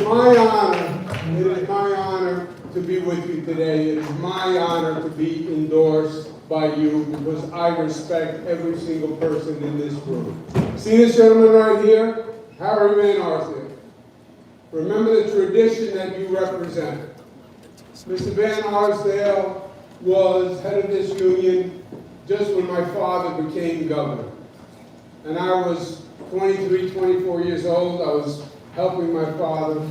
my honor to be with you today. It is my honor to be endorsed by you because I respect every single person in this room. See this gentleman right here? Harry Van Arsdale. Remember the tradition that you represent. Mr. Van Arsdale was head of this union just when my father became governor. And I was 23, 24 years old. I was helping my father.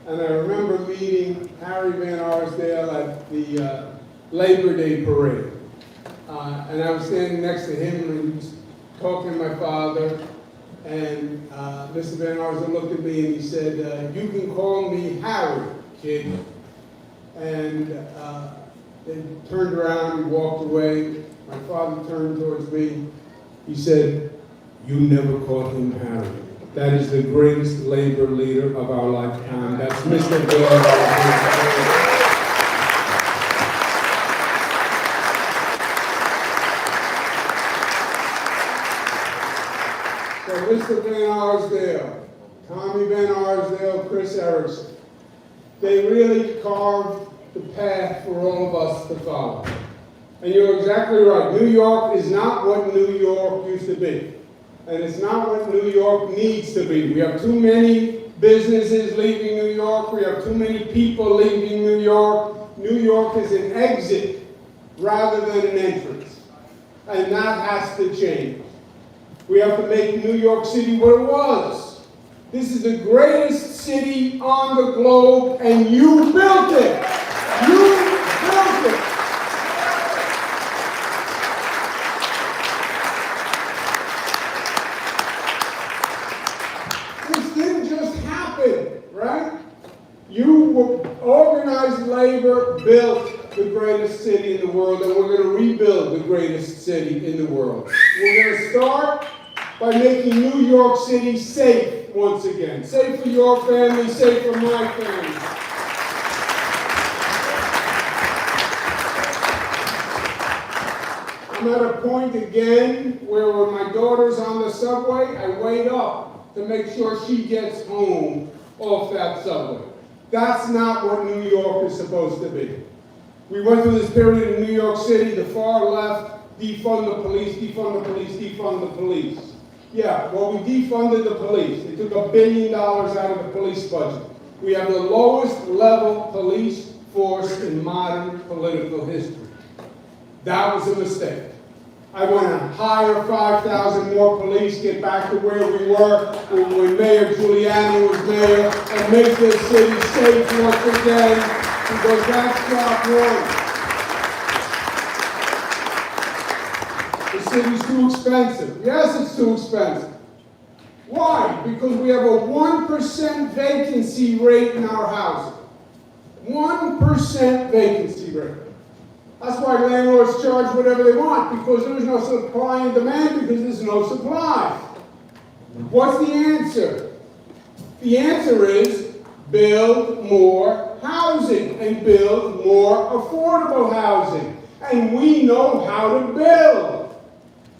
And I remember meeting Harry Van Arsdale at the Labor Day parade. And I was standing next to him and he was talking to my father. And Mr. Van Arsdale looked at me and he said, you can call me Harry, kid. And they turned around and walked away. My father turned towards me. He said, you never called him Harry. That is the greatest labor leader of our lifetime. That's Mr. Van Arsdale. So Mr. Van Arsdale, Tommy Van Arsdale, Chris Erickson, they really carved the path for all of us to follow. And you're exactly right. New York is not what New York used to be. And it's not what New York needs to be. We have too many businesses leaving New York. We have too many people leaving New York. New York is an exit rather than an entrance. And that has to change. We have to make New York City what it was. This is the greatest city on the globe, and you built it. You built it. This didn't just happen, right? Organized labor built the greatest city in the world, and we're going to rebuild the greatest city in the world. We're going to start by making New York City safe once again. Safe for your family, safe for my family. I'm at a point again where when my daughter's on the subway, I wait up to make sure she gets home off that subway. That's not what New York is supposed to be. We went through this period in New York City, the far left, defund the police, defund the police, defund the police. Yeah, well, we defunded the police. They took $1 billion out of the police budget. We have the lowest level police force in modern political history. That was a mistake. I want to hire 5,000 more police, get back to where we were when Mayor Giuliani was mayor, and make this city safe once again, because that's job one. The city's too expensive. Yes, it's too expensive. Why? Because we have a 1% vacancy rate in our housing. 1% vacancy rate. That's why landlords charge whatever they want, because there's no supply and demand, because there's no supply. What's the answer? The answer is build more housing and build more affordable housing. And we know how to build.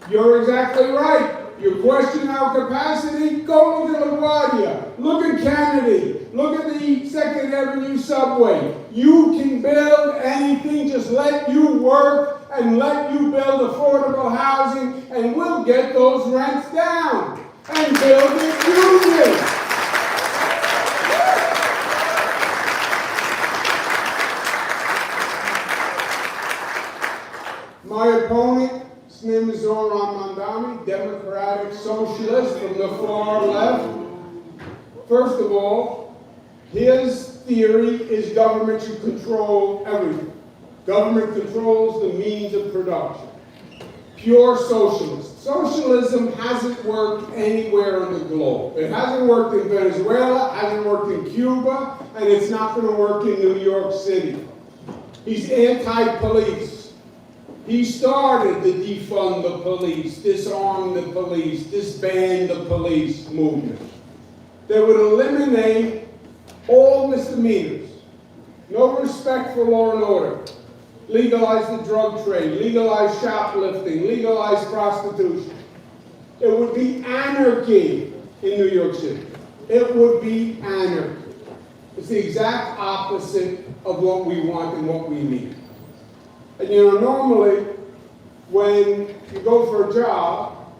You're exactly right. You question our capacity? Go look at LaGuardia. Look at Kennedy. Look at the 2nd Avenue subway. You can build anything. Just let you work and let you build affordable housing, and we'll get those rents down and build it union. My opponent, his name is Zoran Mandami, Democratic Socialist from the far left. First of all, his theory is government should control everything. Government controls the means of production. Pure socialist. Socialism hasn't worked anywhere in the globe. It hasn't worked in Venezuela, hasn't worked in Cuba, and it's not going to work in New York City. He's anti-police. He started the defund the police, disarm the police, disband the police movement. They would eliminate all misdemeanors. No respect for law and order. Legalize the drug trade, legalize shoplifting, legalize prostitution. It would be anarchy in New York City. It would be anarchy. It's the exact opposite of what we want and what we need. And you know, normally, when you go for a job,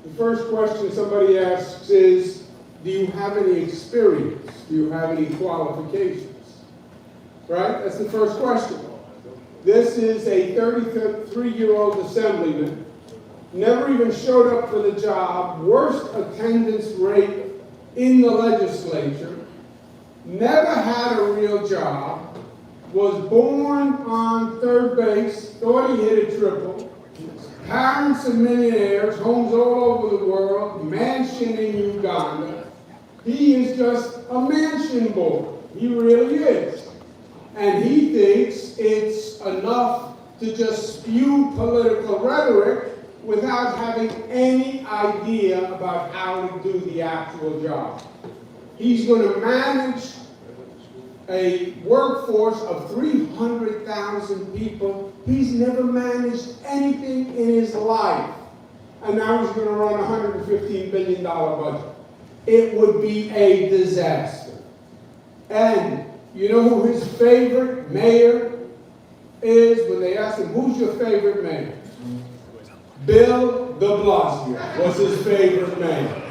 the first question somebody asks is, do you have any experience? Do you have any qualifications? Right? That's the first question. This is a 33-year-old assemblyman, never even showed up for the job, worst attendance rate in the legislature, never had a real job, was born on third base, thought he hit a triple, parents are millionaires, homes all over the world, mansion in Uganda. He is just a mansion boy. He really is. And he thinks it's enough to just spew political rhetoric without having any idea about how to do the actual job. He's going to manage a workforce of 300,000 people. He's never managed anything in his life. And now he's going to run a $115 billion budget. It would be a disaster. And you know who his favorite mayor is? When they ask him, who's your favorite mayor? Bill de Blasio was his favorite mayor.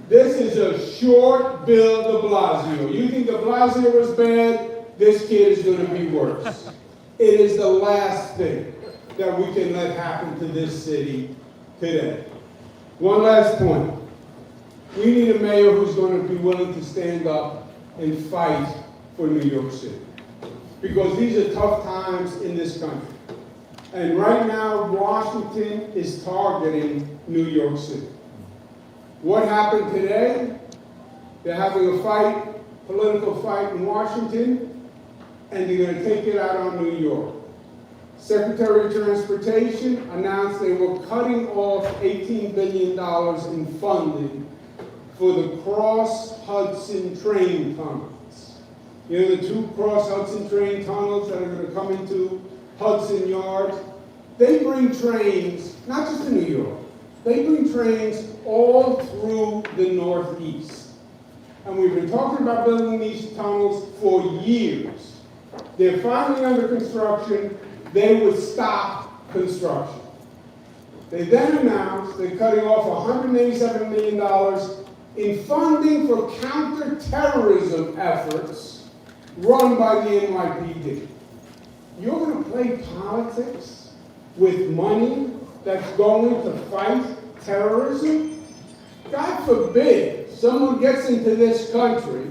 This is a short Bill de Blasio. You think de Blasio was bad? This kid is going to be worse. It is the last thing that we can let happen to this city today. One last point. We need a mayor who's going to be willing to stand up and fight for New York City. Because these are tough times in this country. And right now, Washington is targeting New York City. What happened today? They're having a fight, political fight in Washington, and they're going to take it out on New York. Secretary of Transportation announced they were cutting off $18 billion in funding for the cross-Hudson train tunnels. You know, the two cross-Hudson train tunnels that are going to come into Hudson Yards? They bring trains, not just to New York, they bring trains all through the Northeast. And we've been talking about building these tunnels for years. They're finally under construction. They would stop construction. They then announced they're cutting off $187 million in funding for counterterrorism efforts run by the NYPD. You're going to play politics with money that's going to fight terrorism? God forbid someone gets into this country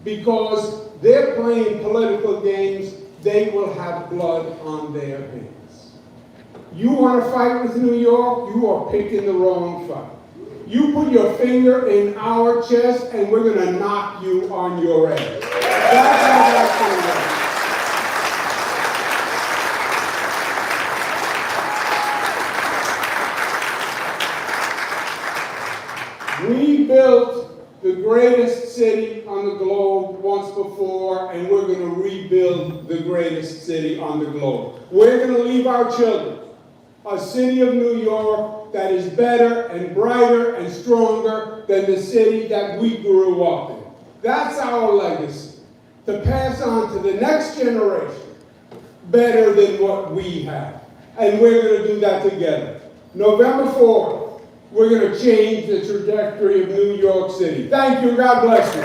because they're playing political games, they will have blood on their hands. You want to fight with New York? You are picking the wrong fight. You put your finger in our chest and we're going to knock you on your ass. That's how that's going to work. We built the greatest city on the globe once before, and we're going to rebuild the greatest city on the globe. We're going to leave our children a city of New York that is better and brighter and stronger than the city that we grew up in. That's our legacy, to pass on to the next generation better than what we have. And we're going to do that together. November 4th. We're going to change the trajectory of New York City. Thank you. God bless you.